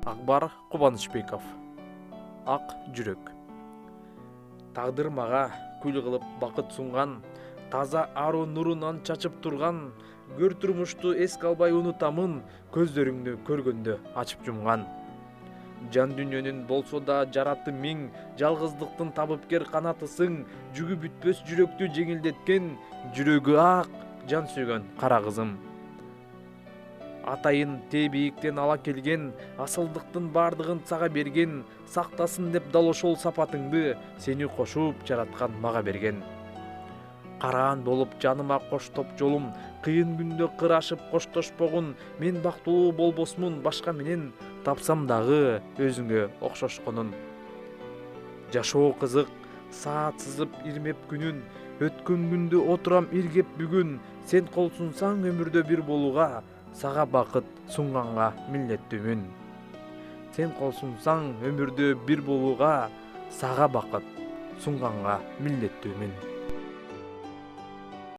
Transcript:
Акбар Кубанычбеков. Ак жүрөк. Тагдыр мага күл кылып бакыт сунган, таза ару нурунан чачып турган, көр турмушту эске албай унутамын, көздөрүңдү көргөндө ачып жумган. Жан дүйнөнүн болсо да жараты миң, жалгыздыктын табыпкер канатысың, жүгү бүтпөс жүрөктү жеңилдеткен, жүрөгү ак, жан сүйгөн кара кызым. Атайын тээ бийиктен ала келген, асылдыктын бардыгын сага берген, сактасын деп дал ошол сапатыңды сени кошуп жараткан мага берген. Караан болуп жаныма коштоп жолум, кыйын күндө кырашып коштошпогун, мен бактылуу болбосмун башка менен, тапсам дагы өзүңө окшошконун. Жашоо кызык, саат сызып ирмеп күнүн, өткөн күндө отурам иргеп бүгүн, сен кол сунсаң өмүрдө бир болууга, сага бакыт сунганга милдеттүүмүн. Сен кол сунсаң өмүрдө бир болууга, сага бакыт сунганга милдеттүүмүн.